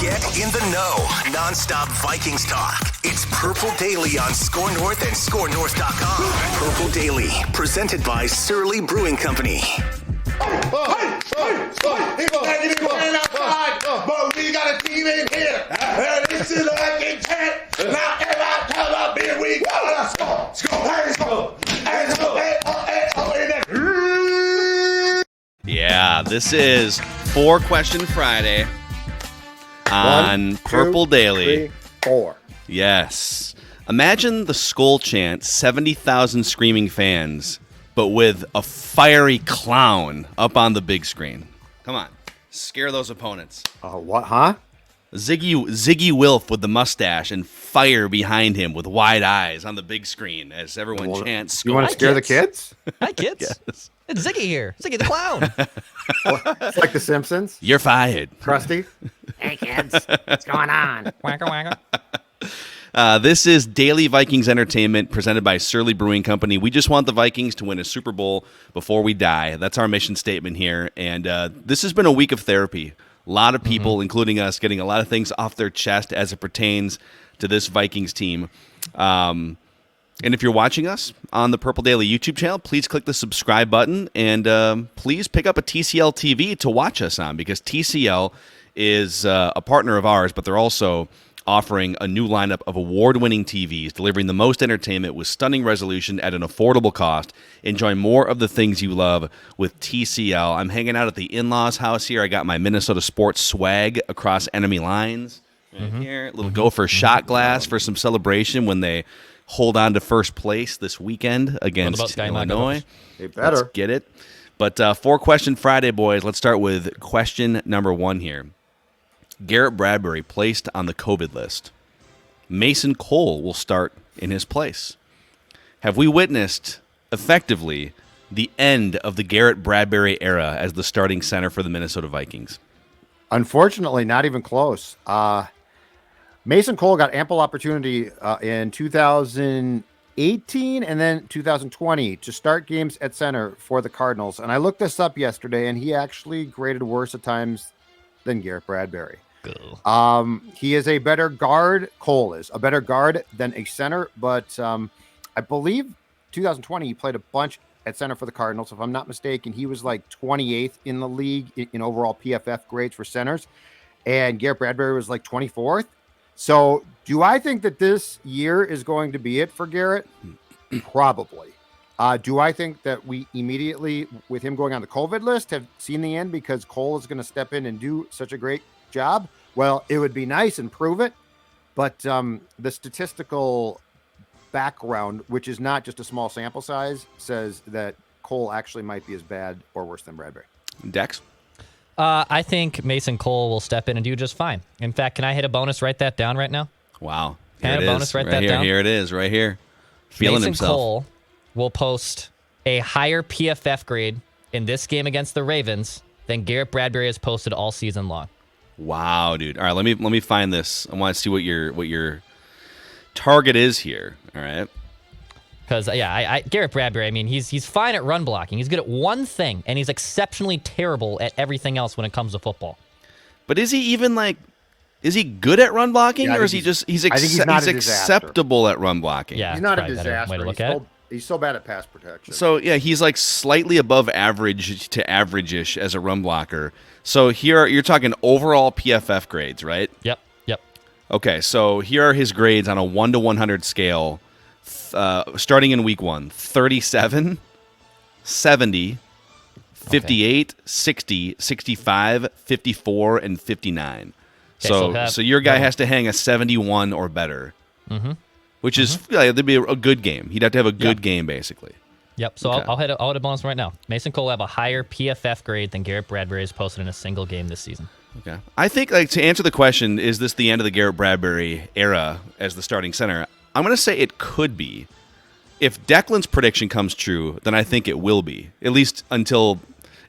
Get in the know. Nonstop Vikings talk. It's Purple Daily on Score North and ScoreNorth.com. Purple Daily, presented by Surly Brewing Company. But we got a team in here. And this is like a chant. Now every time I beer, we go. Yeah, this is 4 Question Friday on Purple Daily. 3, 4. Yes. Imagine the Skull Chant, 70,000 screaming fans, but with a fiery clown up on the big screen. Come on. Scare those opponents. What, huh? Ziggy Wilf with the mustache and fire behind him with wide eyes on the big screen as everyone chants Skull. You want to scare the kids? Hi, kids. Yes. It's Ziggy here. Ziggy the clown. It's like The Simpsons. You're fired. Krusty. Hey, kids. What's going on? Wacka wacka. This is Daily Vikings Entertainment presented by Surly Brewing Company. We just want the Vikings to win a Super Bowl before we die. That's our mission statement here. And this has been a week of therapy. A lot of people, including us, getting a lot of things off their chest as it pertains to this Vikings team. And if you're watching us on the Purple Daily YouTube channel, please click the subscribe button and please pick up a TCL TV to watch us on, because TCL is a partner of ours, but they're also offering a new lineup of award-winning TVs, delivering the most entertainment with stunning resolution at an affordable cost. Enjoy more of the things you love with TCL. I'm hanging out at the in-laws house here. I got my Minnesota sports swag across enemy lines right here. A little Gopher shot glass for some celebration when they hold on to first place this weekend against Illinois. They better. Let's get it. But 4 Question Friday, boys. Let's start with question number 1 here. Garrett Bradbury placed on the COVID list. Mason Cole will start in his place. Have we witnessed, effectively, the end of the Garrett Bradbury era as the starting center for the Minnesota Vikings? Unfortunately, not even close. Mason Cole got ample opportunity in 2018 and then 2020 to start games at center for the Cardinals. And I looked this up yesterday, and he actually graded worse at times than Garrett Bradbury. He is a better guard. Cole is a better guard than a center, but I believe 2020 he played a bunch at center for the Cardinals. If I'm not mistaken, he was like 28th in the league in overall PFF grades for centers, and Garrett Bradbury was like 24th. So do I think that this year is going to be it for Garrett? Probably. Do I think that we immediately, with him going on the COVID list, have seen the end because Cole is going to step in and do such a great job? Well, it would be nice and prove it. But the statistical background, which is not just a small sample size, says that Cole actually might be as bad or worse than Bradbury. Dex? I think Mason Cole will step in and do just fine. In fact, can I hit a bonus? Write that down right now. Wow. Can I hit a bonus? Write that down. Here it is, right here. Feeling Mason himself. Cole will post a higher PFF grade in this game against the Ravens than Garrett Bradbury has posted all season long. Wow, dude. All right, let me find this. I want to see what your target is here. All right. Because Garrett Bradbury, I mean, he's fine at run blocking. He's good at one thing, and he's exceptionally terrible at everything else when it comes to football. But is he even is he good at run blocking, or is he just he's acceptable at run blocking? Yeah, he's not a probably better disaster. way to look at it. He's so bad at pass protection. So yeah, he's like slightly above average to average-ish as a run blocker. So here you're talking overall PFF grades, right? Yep. Okay, so here are his grades on a 1 to 100 scale. Starting in week 1, 37, 70, 58, 60, 65, 54, and 59. Okay, so your guy has to hang a 71 or better, which is that'd be a good game. He'd have to have a good game, basically. Yep. So Okay. I'll hit a bonus right now. Mason Cole will have a higher PFF grade than Garrett Bradbury has posted in a single game this season. Okay. I think, to answer the question, is this the end of the Garrett Bradbury era as the starting center? I'm going to say it could be. If Declan's prediction comes true, then I think it will be, at least until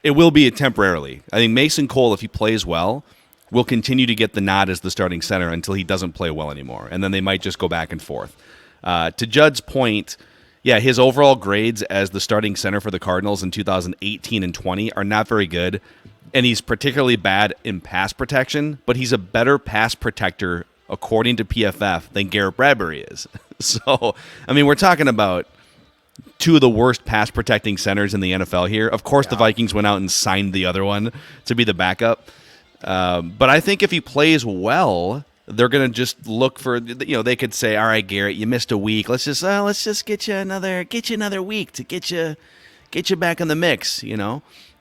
it will be temporarily. I think Mason Cole, if he plays well, will continue to get the nod as the starting center until he doesn't play well anymore, and then they might just go back and forth. To Judd's point, yeah, his overall grades as the starting center for the Cardinals in 2018 and 20 are not very good. and he's particularly bad in pass protection, but he's a better pass protector, according to PFF, than Garrett Bradbury is. So, I mean, we're talking about two of the worst pass protecting centers in the NFL here. Of course, the Vikings went out and signed the other one to be the backup. But I think if he plays well, they're going to just look for, they could say, all right, Garrett, you missed a week. Let's just get you another week to get you back in the mix.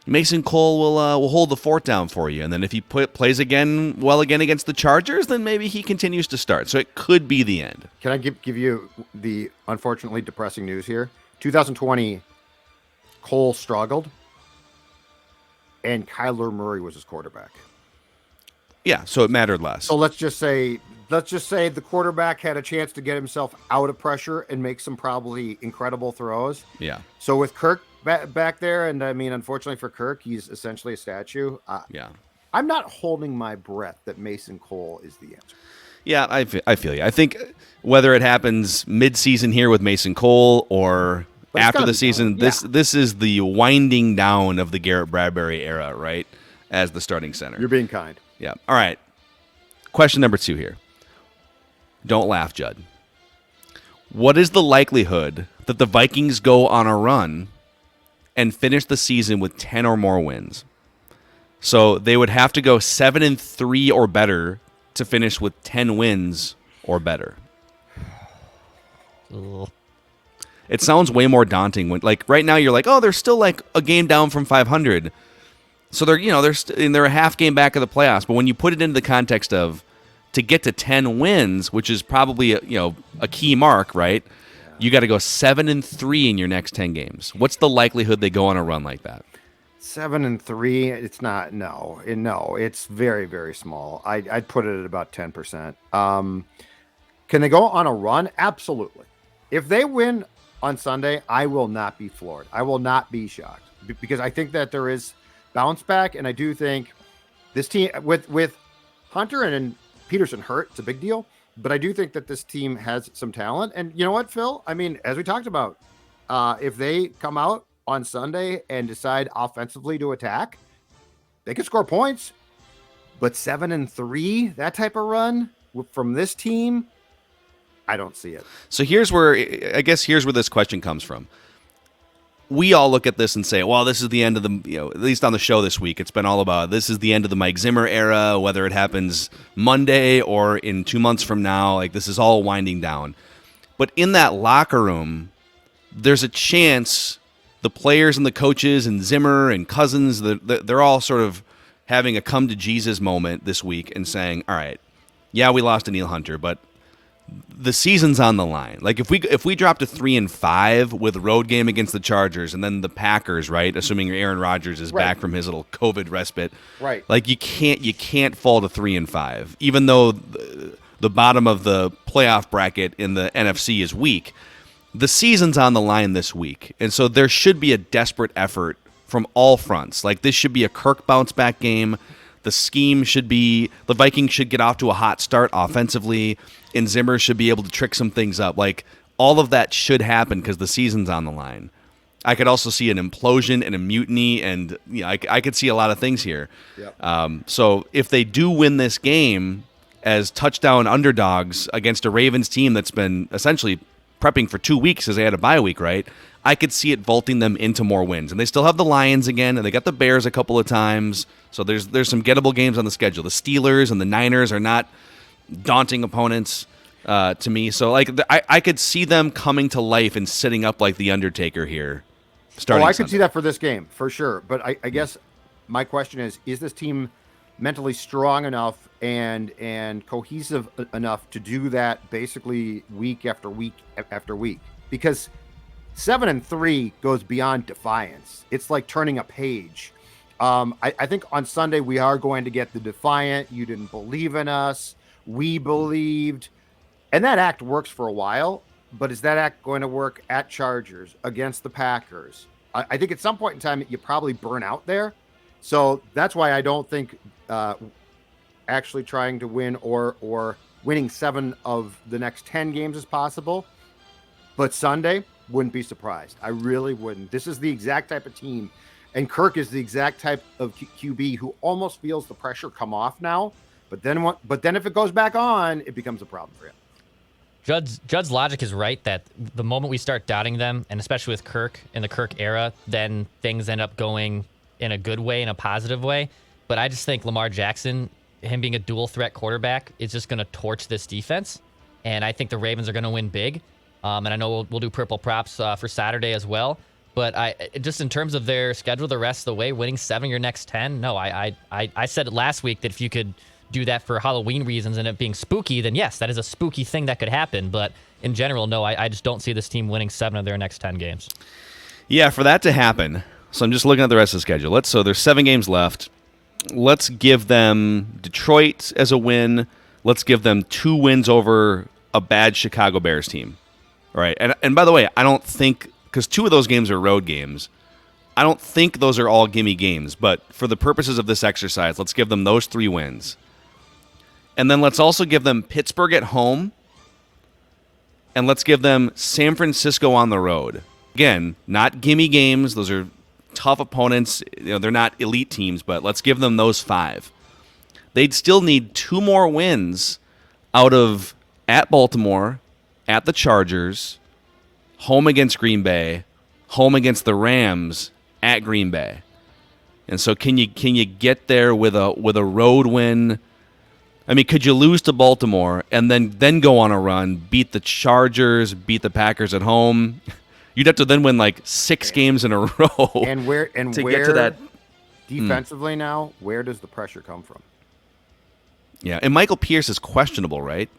Mason Cole will hold the fort down for you, and then if he plays again against the Chargers, then maybe he continues to start. So it could be the end. Can I give you the unfortunately depressing news here? 2020, Cole struggled, and Kyler Murray was his quarterback. Yeah, so it mattered less. So let's just say the quarterback had a chance to get himself out of pressure and make some probably incredible throws. Yeah. So with Kirk back there, and I mean, unfortunately for Kirk, he's essentially a statue. Yeah. I'm not holding my breath that Mason Cole is the answer. Yeah, I feel you. I think whether it happens mid-season here with Mason Cole or after the season, this is the winding down of the Garrett Bradbury era, right, as the starting center. You're being kind. Yeah. All right. Question number 2 here. Don't laugh, Judd. What is the likelihood that the Vikings go on a run and finish the season with 10 or more wins? So they would have to go 7-3 or better to finish with 10 wins or better. Ugh. It sounds way more daunting when, like, right now you're like, oh, they're still like a game down from 500. So they're a half game back of the playoffs. But when you put it into the context of to get to 10 wins, which is probably a key mark, right? Yeah. You got to go 7-3 in your next 10 games. What's the likelihood they go on a run like that? 7-3. It's not. No, it's very, very small. I'd put it at about 10%. Can they go on a run? Absolutely. If they win on Sunday, I will not be floored. I will not be shocked because I think that there is bounce back, and I do think this team with Hunter and Peterson hurt, it's a big deal, but I do think that this team has some talent. And you know what, Phil? I mean, as we talked about, if they come out on Sunday and decide offensively to attack, they could score points. But 7-3, that type of run from this team, I don't see it. So here's where this question comes from. We all look at this and say, well, this is the end of the, at least on the show this week, it's been all about this is the end of the Mike Zimmer era, whether it happens Monday or in 2 months from now, like this is all winding down. But in that locker room, there's a chance the players and the coaches and Zimmer and Cousins, they're all sort of having a come to Jesus moment this week and saying, all right, yeah, we lost Danielle Hunter, but the season's on the line. Like if we drop to 3-5 with a road game against the Chargers and then the Packers, right? Assuming Aaron Rodgers is back from his little COVID respite, right? Like you can't fall to 3-5, even though the bottom of the playoff bracket in the NFC is weak. The season's on the line this week, and so there should be a desperate effort from all fronts. Like this should be a Kirk bounce back game. The scheme should be the Vikings should get off to a hot start offensively, and Zimmer should be able to trick some things up. Like all of that should happen because the season's on the line. I could also see an implosion and a mutiny, and I could see a lot of things here. Yep. So if they do win this game as touchdown underdogs against a Ravens team that's been essentially prepping for 2 weeks because they had a bye week, right? I could see it vaulting them into more wins. And they still have the Lions again, and they got the Bears a couple of times. So there's some gettable games on the schedule. The Steelers and the Niners are not daunting opponents to me. So like I could see them coming to life and sitting up like the Undertaker here. Starting I could see that for this game for sure. But I guess my question is this team mentally strong enough and cohesive enough to do that basically week after week after week? Because 7-3 goes beyond defiance. It's like turning a page. I think on Sunday we are going to get the defiant. You didn't believe in us. We believed. And that act works for a while. But is that act going to work at Chargers, against the Packers? I think at some point in time you probably burn out there. So that's why I don't think actually trying to win or winning 7 of the next 10 games is possible. But Sunday, wouldn't be surprised. I really wouldn't. This is the exact type of team And Kirk is the exact type of QB who almost feels the pressure come off now. But then if it goes back on, it becomes a problem for him. Judd's logic is right that the moment we start doubting them, and especially with Kirk in the Kirk era, then things end up going in a good way, in a positive way. But I just think Lamar Jackson, him being a dual threat quarterback, is just going to torch this defense. And I think the Ravens are going to win big. And I know we'll do purple props for Saturday as well. But I just in terms of their schedule the rest of the way, winning 7 of your next 10, no, I said it last week that if you could do that for Halloween reasons and it being spooky, then yes, that is a spooky thing that could happen. But in general, no, I just don't see this team winning 7 of their next 10 games. Yeah, for that to happen, so I'm just looking at the rest of the schedule. So there's 7 games left. Let's give them Detroit as a win. Let's give them 2 wins over a bad Chicago Bears team. All right. And by the way, I don't think, because 2 of those games are road games, I don't think those are all gimme games. But for the purposes of this exercise, let's give them those 3 wins. And then let's also give them Pittsburgh at home. And let's give them San Francisco on the road. Again, not gimme games. Those are tough opponents. They're not elite teams, but let's give them those 5. They'd still need 2 more wins out of at Baltimore, at the Chargers, home against Green Bay, home against the Rams, at Green Bay. And so can you get there with a road win? I mean, could you lose to Baltimore and then go on a run, beat the Chargers, beat the Packers at home? You'd have to then win like 6 games in a row. And where get to that defensively now, where does the pressure come from? Yeah, and Michael Pierce is questionable, right?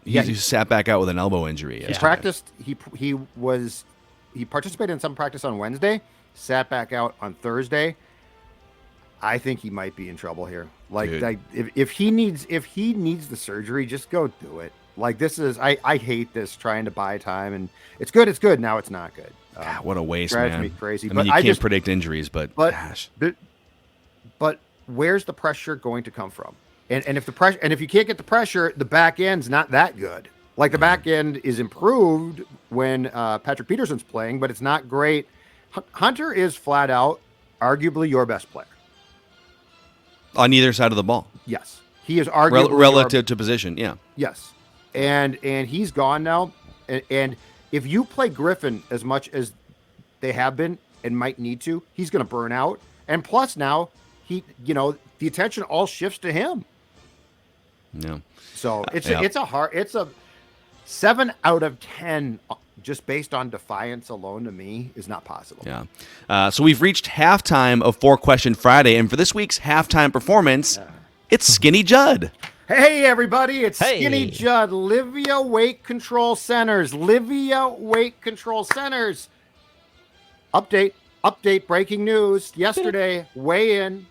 Yeah, he sat back out with an elbow injury. He practiced. He participated in some practice on Wednesday, sat back out on Thursday. I think he might be in trouble here. Like if he needs the surgery, just go do it. Like this is I hate this trying to buy time, and it's good. Now it's not good. God, what a waste, drives man. Me crazy. I mean, you can't predict injuries, but gosh. But where's the pressure going to come from? And if you can't get the pressure, the back end's not that good. Like the back end is improved when Patrick Peterson's playing, but it's not great. Hunter is flat out, arguably your best player on either side of the ball. Yes, he is arguably relative to position. Yeah. Yes, and he's gone now. And if you play Griffin as much as they have been and might need to, he's going to burn out. And plus now the attention all shifts to him. Yeah. So it's a 7 out of 10 just based on defiance alone to me is not possible. Yeah. So we've reached halftime of 4-Question Friday, and for this week's halftime performance, it's Skinny Judd. Hey everybody, it's Skinny Judd. Livia Weight Control Centers. Update, breaking news. Yesterday, weigh in.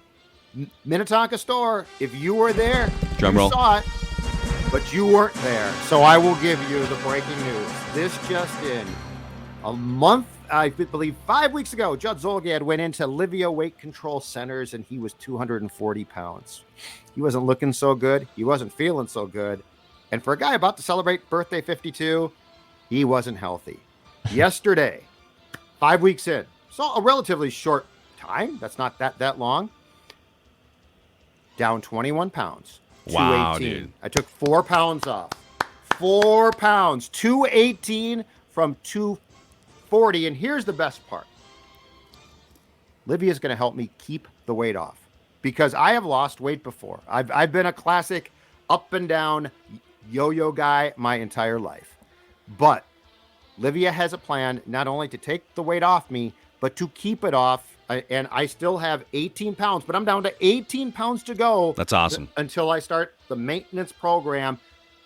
Minnetonka store. If you were there, drum roll, saw it, but you weren't there. So I will give you the breaking news. This just in. A month, I believe 5 weeks ago, Judd Zolgad went into Livia Weight Control Centers and he was 240 pounds. He wasn't looking so good. He wasn't feeling so good. And for a guy about to celebrate birthday 52, he wasn't healthy. Yesterday, 5 weeks in, so a relatively short time. That's not that long. Down 21 pounds. Wow, dude. I took 4 pounds off. 4 pounds. 218 from 240. And here's the best part. Livia's going to help me keep the weight off because I have lost weight before. I've been a classic up and down yo-yo guy my entire life. But Livia has a plan not only to take the weight off me, but to keep it off. And I still have 18 pounds, but I'm down to 18 pounds to go. That's awesome. Until I start the maintenance program.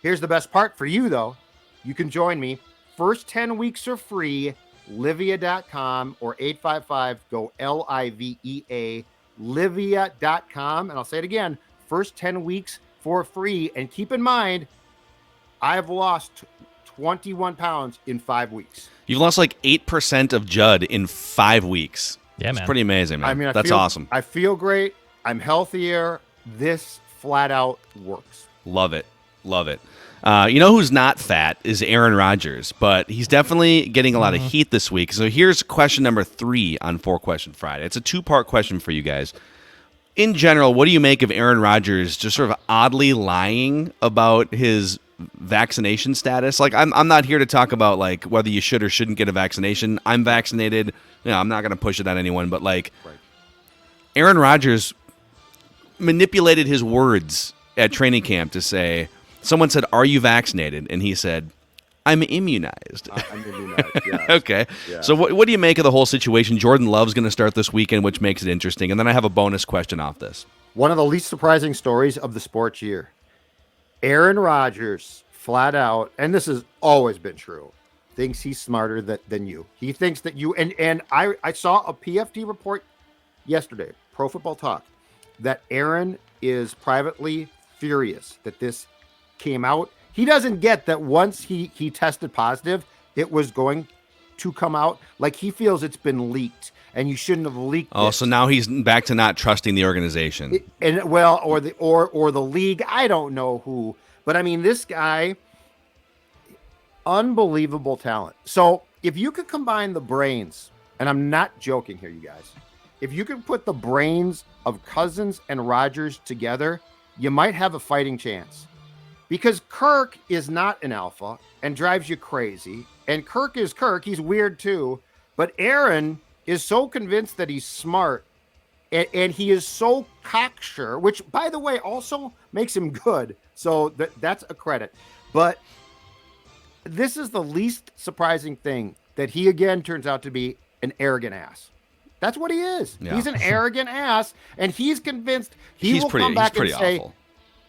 Here's the best part for you, though. You can join me. First 10 weeks are free. Livia.com or 855-GO-LIVEA. Livia.com. And I'll say it again. First 10 weeks for free. And keep in mind, I've lost 21 pounds in 5 weeks. You've lost like 8% of Judd in 5 weeks. Yeah, man. It's pretty amazing, man. I mean, that's awesome. I feel great. I'm healthier. This flat out works. Love it. Love it. You know who's not fat is Aaron Rodgers, but he's definitely getting a lot of heat this week. So here's question number 3 on 4-Question Friday. It's a 2-part question for you guys. In general, what do you make of Aaron Rodgers just sort of oddly lying about his vaccination status? Like, I'm not here to talk about like whether you should or shouldn't get a vaccination. I'm vaccinated. I'm not going to push it on anyone, but like Aaron Rodgers manipulated his words at training camp to say, someone said, "Are you vaccinated?" And he said, "I'm immunized." I'm immunized, yes. Okay. Yeah. So what do you make of the whole situation? Jordan Love's going to start this weekend, which makes it interesting. And then I have a bonus question off this. One of the least surprising stories of the sports year. Aaron Rodgers, flat out, and this has always been true, thinks he's smarter than you. He thinks that you, and I saw a PFT report yesterday, Pro Football Talk, that Aaron is privately furious that this came out. He doesn't get that once he tested positive, it was going to come out. Like, he feels it's been leaked, and you shouldn't have leaked it. So now he's back to not trusting the organization. Or the league. I don't know who, but I mean, this guy, unbelievable talent. So if you could combine the brains, and I'm not joking here, you guys, if you could put the brains of Cousins and Rodgers together, you might have a fighting chance. Because Kirk is not an alpha and drives you crazy. And Kirk is Kirk. He's weird too. But Aaron is so convinced that he's smart. And he is so cocksure, which, by the way, also makes him good. So that's a credit. But this is the least surprising thing, that he, again, turns out to be an arrogant ass. That's what he is. Yeah. He's an arrogant ass. And he's convinced he will come back and say, awful.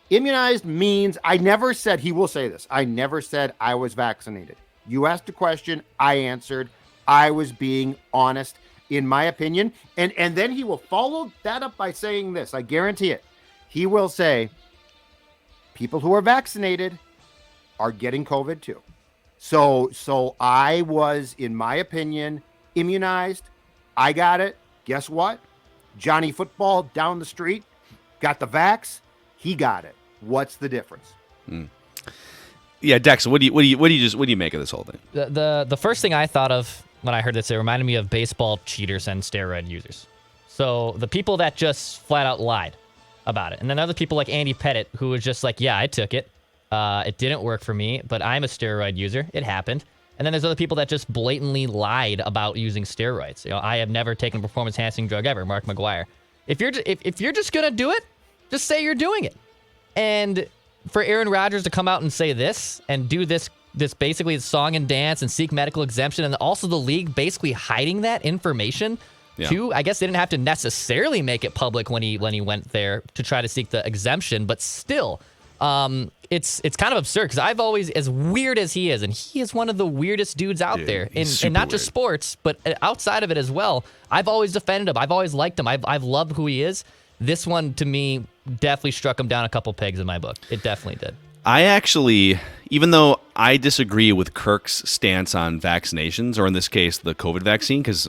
Immunized means, I never said, he will say this, I never said I was vaccinated. You asked a question, I answered. I was being honest, in my opinion. And then he will follow that up by saying this, I guarantee it. He will say, people who are vaccinated are getting COVID too. So I was, in my opinion, immunized. I got it. Guess what? Johnny Football down the street got the vax. He got it. What's the difference? Yeah, Dex, what do you make of this whole thing? The first thing I thought of when I heard this, it reminded me of baseball cheaters and steroid users. So the people that just flat out lied about it, and then other people like Andy Pettit, who was just like, yeah, I took it. It didn't work for me, but I'm a steroid user. It happened. And then there's other people that just blatantly lied about using steroids. I have never taken a performance-enhancing drug ever. Mark McGuire. If you're just gonna do it, just say you're doing it. And for Aaron Rodgers to come out and say this and do this basically song and dance and seek medical exemption, and also the league basically hiding that information too. I guess they didn't have to necessarily make it public when he went there to try to seek the exemption, but still, it's kind of absurd, because I've always, as weird as he is, and he is one of the weirdest dudes out there, and not just sports, but outside of it as well. I've always defended him. I've always liked him. I've loved who he is. This one, to me, definitely struck him down a couple pegs in my book. It definitely did. I actually, even though I disagree with Kirk's stance on vaccinations, or in this case, the COVID vaccine, because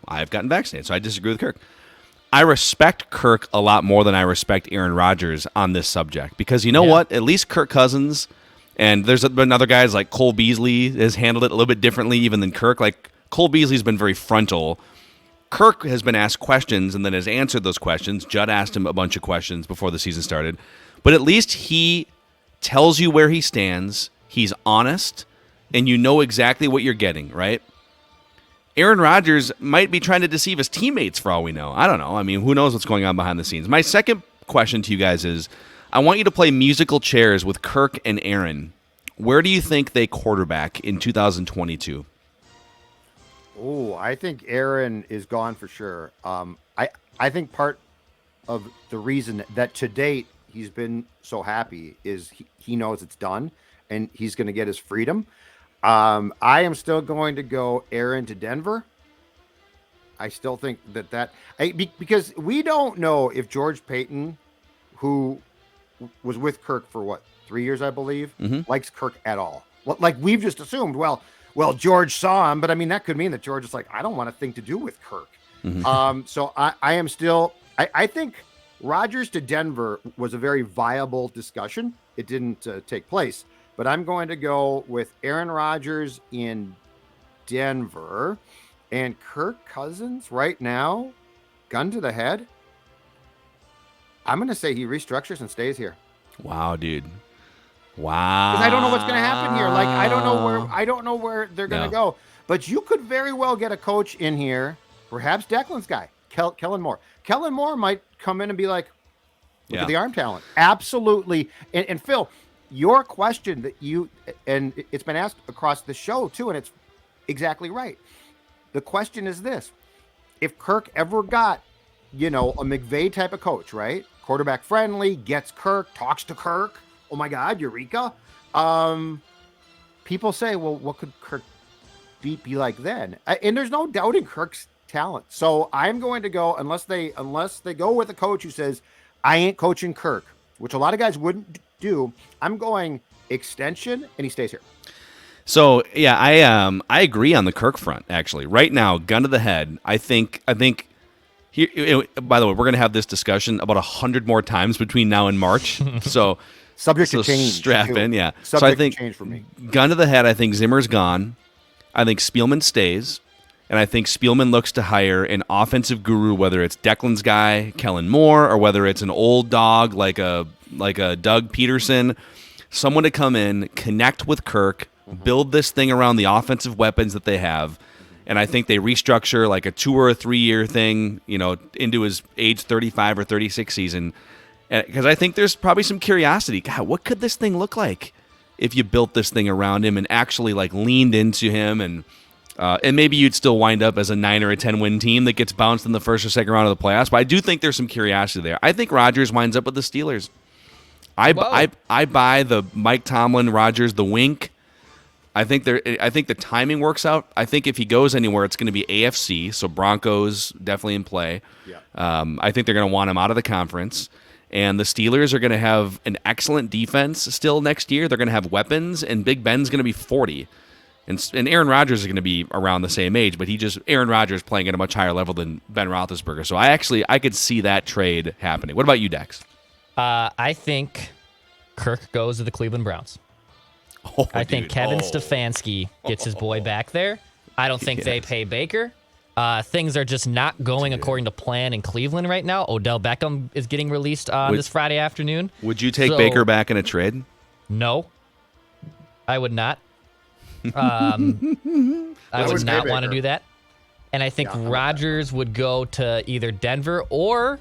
I've gotten vaccinated, so I disagree with Kirk. I respect Kirk a lot more than I respect Aaron Rodgers on this subject, because you know what? At least Kirk Cousins, and there's been other guys like Cole Beasley has handled it a little bit differently even than Kirk. Like, Cole Beasley's been very frontal. Kirk has been asked questions and then has answered those questions. Judd asked him a bunch of questions before the season started. But at least he tells you where he stands. He's honest, and you know exactly what you're getting, right? Aaron Rodgers might be trying to deceive his teammates for all we know. I don't know. I mean, who knows what's going on behind the scenes? My second question to you guys is, I want you to play musical chairs with Kirk and Aaron. Where do you think they quarterback in 2022? Oh, I think Aaron is gone for sure. I think part of the reason that to date he's been so happy is he knows it's done and he's going to get his freedom. I am still going to go Aaron to Denver. I still think because we don't know if George Payton, who was with Kirk for 3 years, I believe, likes Kirk at all. Like, we've just assumed, well, George saw him, but I mean, that could mean that George is like, I don't want a thing to do with Kirk. So I think Rodgers to Denver was a very viable discussion. take place. But I'm going to go with Aaron Rodgers in Denver and Kirk Cousins right now, gun to the head. I'm going to say he restructures and stays here. Wow, dude. Wow. Because I don't know what's going to happen here. Like, I don't know where they're going to go. But you could very well get a coach in here, perhaps Declan's guy, Kellen Moore. Kellen Moore might come in and be like, look at the arm talent. Absolutely. And Phil, your question and it's been asked across the show too, and it's exactly right. The question is this: if Kirk ever got, a McVay type of coach, right? Quarterback friendly, gets Kirk, talks to Kirk. Oh my God, Eureka. People say, well, what could Kirk be like then? And there's no doubting Kirk's talent. So I'm going to go, unless they go with a coach who says, I ain't coaching Kirk, which a lot of guys wouldn't do. I'm going extension, and he stays here. So yeah, I agree on the Kirk front. Actually, right now, gun to the head. I think. Here, by the way, we're going to have this discussion about 100 more times between now and March. So subject to change. Strap in, yeah. Subject so I think to change for me. Gun to the head. I think Zimmer's gone. I think Spielman stays, and I think Spielman looks to hire an offensive guru, whether it's Declan's guy, Kellen Moore, or whether it's an old dog like a Doug Peterson, someone to come in, connect with Kirk, build this thing around the offensive weapons that they have. And I think they restructure like a 2 or a 3 year thing, into his age 35 or 36 season. Because I think there's probably some curiosity. God, what could this thing look like if you built this thing around him and actually like leaned into him? And maybe you'd still wind up as a 9 or a 10 win team that gets bounced in the first or second round of the playoffs. But I do think there's some curiosity there. I think Rodgers winds up with the Steelers. I buy the Mike Tomlin, Rodgers, the wink. I think the timing works out. I think if he goes anywhere, it's going to be AFC. So Broncos definitely in play. Yeah. I think they're going to want him out of the conference. And the Steelers are going to have an excellent defense still next year. They're going to have weapons, and Big Ben's going to be 40. And Aaron Rodgers is going to be around the same age, but Aaron Rodgers playing at a much higher level than Ben Roethlisberger. So I could see that trade happening. What about you, Dex? I think Kirk goes to the Cleveland Browns. I think Kevin Stefanski gets his boy back there. I don't think they pay Baker. Things are just not going according to plan in Cleveland right now. Odell Beckham is getting released this Friday afternoon. Would you take Baker back in a trade? No, I would not. I would not want to do that. And I think Rodgers would go to either Denver or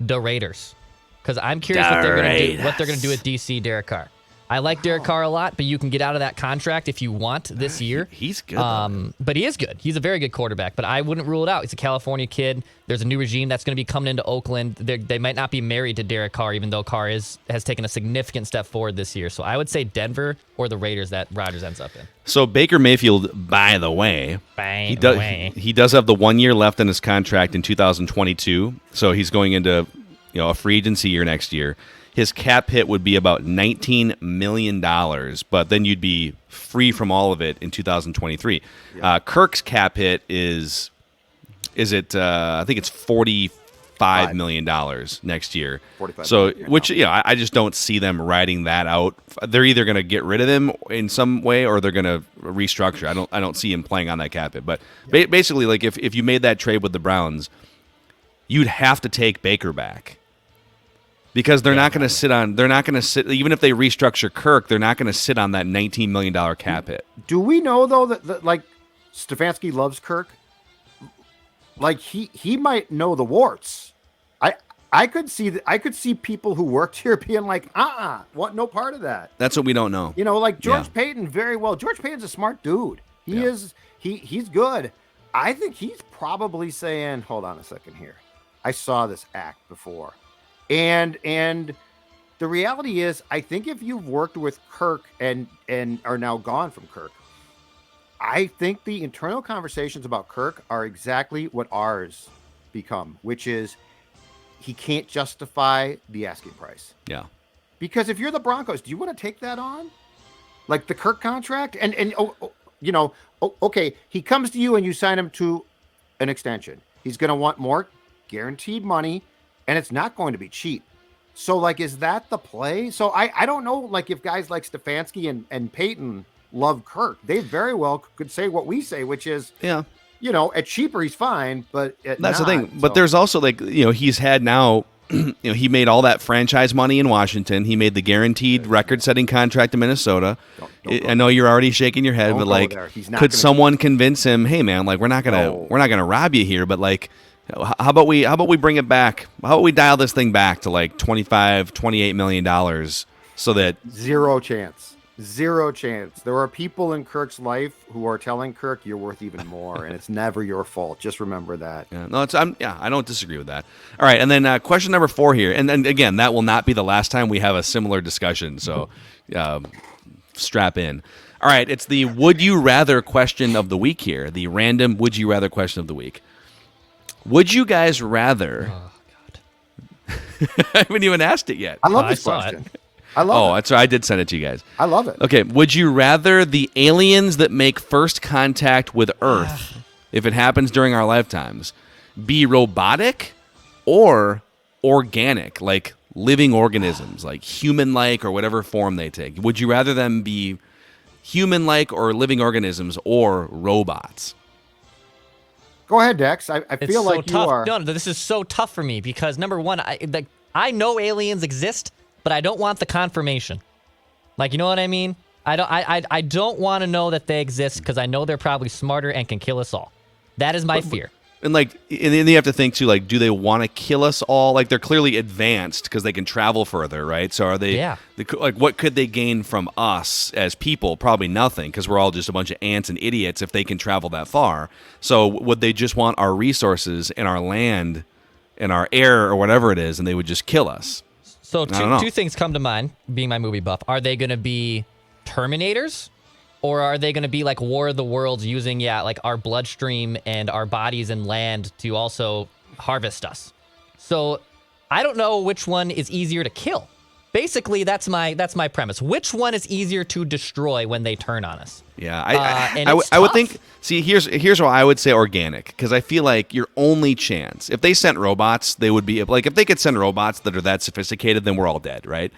the Raiders, because I'm curious what they're going to do with DC Derek Carr. I like Derek Carr a lot, but you can get out of that contract if you want this year. He's good. But he is good. He's a very good quarterback, but I wouldn't rule it out. He's a California kid. There's a new regime that's going to be coming into Oakland. They might not be married to Derek Carr, even though Carr has taken a significant step forward this year. So I would say Denver or the Raiders that Rodgers ends up in. So Baker Mayfield, by the way, he does have the 1 year left in his contract in 2022. So he's going into a free agency year next year. His cap hit would be about $19 million, but then you'd be free from all of it in 2023. Yeah. Kirk's cap hit is it? I think it's $45 million next year. 45. So, which I just don't see them riding that out. They're either going to get rid of him in some way or they're going to restructure. I don't see him playing on that cap hit. But basically, like if you made that trade with the Browns, you'd have to take Baker back. Because they're not going to sit, even if they restructure Kirk, they're not going to sit on that $19 million cap hit. Do we know, though, that like, Stefanski loves Kirk? Like, he might know the warts. I could see people who worked here being like, what? No part of that. That's what we don't know. Like George Payton, very well. George Payton's a smart dude. He's good. I think he's probably saying, hold on a second here. I saw this act before. And the reality is, I think if you've worked with Kirk and are now gone from Kirk, I think the internal conversations about Kirk are exactly what ours become, which is he can't justify the asking price. Yeah. Because if you're the Broncos, do you want to take that on? Like the Kirk contract? Okay, he comes to you and you sign him to an extension. He's going to want more guaranteed money. And it's not going to be cheap. So, like, is that the play? So I don't know, like, if guys like Stefanski and Peyton love Kirk. They very well could say what we say, which is, Yeah. At cheaper, he's fine, but That's the thing. But there's also, like, he's had now, he made all that franchise money in Washington. He made the guaranteed record-setting contract in Minnesota. I know you're already shaking your head, but, like, could someone convince him, hey, man, like, we're not gonna rob you here, but, like, how about we bring it back? How about we dial this thing back to, like, $28 million so that Zero chance. There are people in Kirk's life who are telling Kirk you're worth even more, and it's never your fault. Just remember that. Yeah, no, I don't disagree with that. All right, and then question number 4 here, and again, that will not be the last time we have a similar discussion. So, strap in. All right, it's the would you rather question of the week here. The random would you rather question of the week. Would you guys rather? Oh God! I haven't even asked it yet. I love this question. I love it. That's right. I did send it to you guys. I love it. Okay, would you rather the aliens that make first contact with Earth, if it happens during our lifetimes, be robotic or organic, like living organisms, like human-like or whatever form they take? Would you rather them be human-like or living organisms or robots? Go ahead, Dex. I It's feel so like tough. you are. No, this is so tough for me because number one, I know aliens exist, but I don't want the confirmation. Like, you know what I mean? I don't want to know that they exist because I know they're probably smarter and can kill us all. That is my fear. And and then you have to think too, like, do they want to kill us all? Like, they're clearly advanced because they can travel further, right? So are they? Yeah. Like, what could they gain from us as people? Probably nothing, because we're all just a bunch of ants and idiots if they can travel that far. So would they just want our resources and our land and our air or whatever it is, and they would just kill us? So I don't know. two things come to mind, being my movie buff. Are they going to be Terminators? Or are they going to be like War of the Worlds using, like our bloodstream and our bodies and land to also harvest us? So I don't know which one is easier to kill. Basically, that's my premise. Which one is easier to destroy when they turn on us? Yeah, I would think. See, here's why I would say organic, because I feel like your only chance, if they sent robots, they would be like, if they could send robots that are that sophisticated, then we're all dead, right?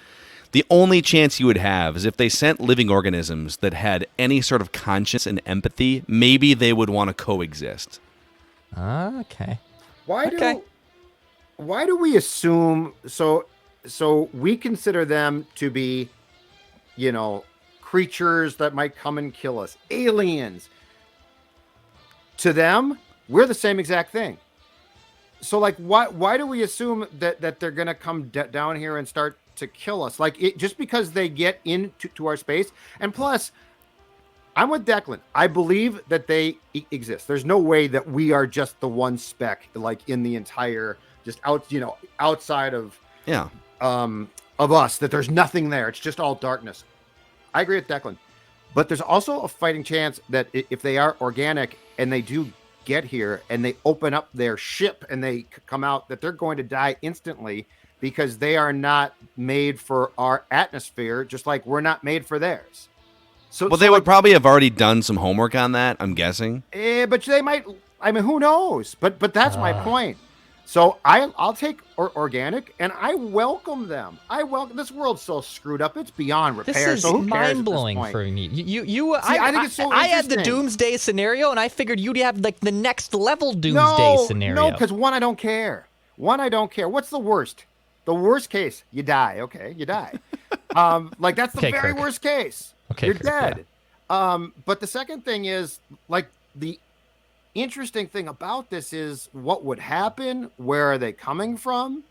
The only chance you would have is if they sent living organisms that had any sort of conscience and empathy. Maybe they would want to coexist. Okay. Why do we assume so we consider them to be, creatures that might come and kill us, aliens. To them, we're the same exact thing. So, like, why do we assume that they're gonna come down here and start to kill us? Like, just because they get into our space? And plus, I'm with Declan. I believe that they exist. There's no way that we are just the one speck, like, in the entire, just outside of us, that there's nothing there. It's just all darkness. I agree with Declan. But there's also a fighting chance that if they are organic and they do get here and they open up their ship and they come out, that they're going to die instantly because they are not made for our atmosphere, just like we're not made for theirs. So they would probably have already done some homework on that, I'm guessing. But they might. I mean, who knows? But that's my point. So I'll take organic, and I welcome them. This world's so screwed up; it's beyond repair. This is so who cares mind blowing for me. I think it's so I had the interesting. doomsday scenario, and I figured you'd have like the next level doomsday scenario. No, because one, I don't care. What's the worst? The worst case, you die. Okay, you die. Like, that's the very Kirk. worst case. Okay, You're Kirk, dead. But the second thing is, like, the interesting thing about this is what would happen. Where are they coming from?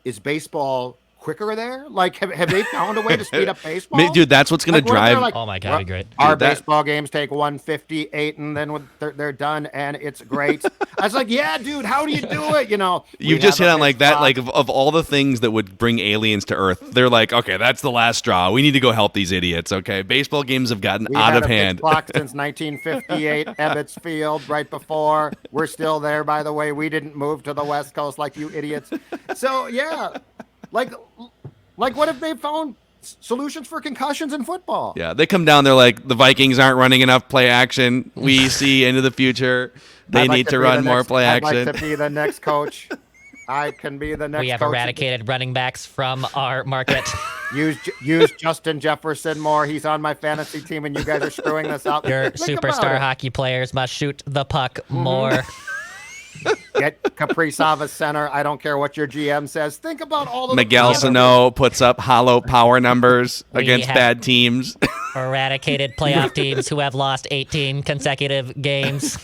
Is baseball quicker there? Like, have they found a way to speed up baseball? Dude, that's what's going to drive. Oh my God, that'd be great. Our baseball games take 158, and then they're done, and it's great. I was like, yeah, dude, how do you do it? You've just hit on like that, like of all the things that would bring aliens to Earth, they're like, okay, that's the last straw. We need to go help these idiots. Okay, baseball games have gotten out of hand. Clock since 1958, Ebbets Field, right before. We're still there, by the way. We didn't move to the West Coast like you idiots. So yeah, like what if they found solutions for concussions in football? Yeah, they come down. They're like, the Vikings aren't running enough play action. We see into the future. They need to run more play action. I'd like to be the next coach. I can be the next. We have coach. eradicated running backs from our market. Use Justin Jefferson more. He's on my fantasy team, and you guys are screwing this up. Your Think about superstar it. hockey players must shoot the puck more. Get Kaprizov center. I don't care what your GM says. Think about all of Miguel the Sano puts up hollow power numbers We against have- bad teams. Eradicated playoff teams who have lost 18 consecutive games.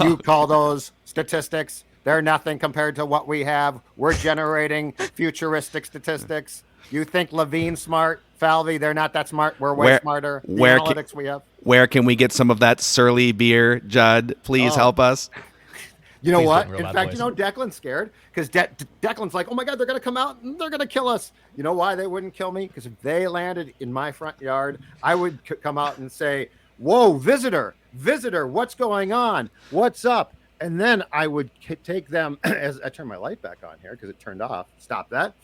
You call those statistics? They're nothing compared to what we have. We're generating futuristic statistics. You think Levine's smart? Falvey, they're not that smart. We're way smarter. The analytics we have. Where can we get some of that Surly beer, Judd? Please help us. You know Please what? don't real In loud fact, voice. you know, Declan's scared because Declan's like, oh my God, they're going to come out and they're going to kill us. You know why they wouldn't kill me? Because if they landed in my front yard, I would come out and say, whoa, visitor, what's going on? What's up? And then I would take them as I turn my light back on here because it turned off. Stop that.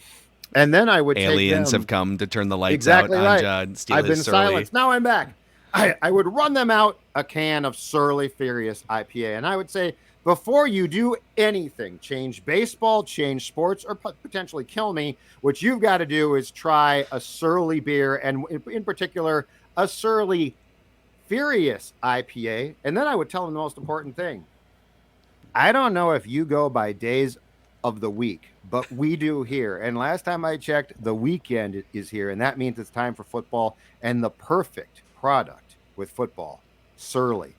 And then I would Aliens take them, have come to turn the lights exactly out right. on Judd. Steal I've been his Surly. silenced. Now I'm back. I would run them out a can of Surly Furious IPA. And I would say, before you do anything, change baseball, change sports, or potentially kill me, what you've got to do is try a Surly beer, and in particular, a Surly Furious IPA. And then I would tell them the most important thing. I don't know if you go by days of the week, but we do here. And last time I checked, the weekend is here, and that means it's time for football. And the perfect product with football, Surly.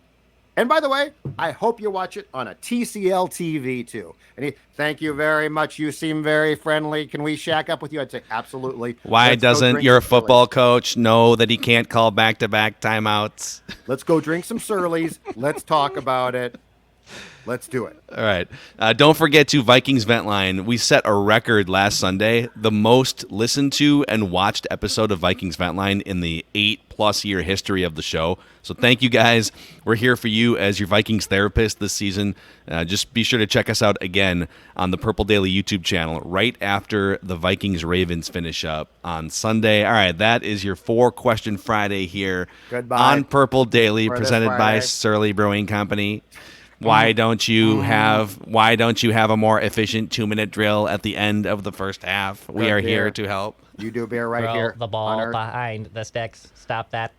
And by the way, I hope you watch it on a TCL TV too. And thank you very much. You seem very friendly. Can we shack up with you? I'd say absolutely. Why Let's go doesn't drink your some football Surlys. coach know that he can't call back-to-back timeouts? Let's go drink some Surlys. Let's talk about it. Let's do it. All right. Don't forget to Vikings Vent Line. We set a record last Sunday, the most listened to and watched episode of Vikings Vent Line in the 8+ year history of the show. So thank you guys. We're here for you as your Vikings therapist this season. Just be sure to check us out again on the Purple Daily YouTube channel right after the Vikings Ravens finish up on Sunday. All right, that is your 4-question Friday here Goodbye. on Purple Daily, For this presented by Friday. Surly Brewing Company. Why don't you have a more efficient 2-minute drill at the end of the first half? We Good are beer. here to help. You do beer right Throw here. the on ball Earth. behind the sticks. Stop that.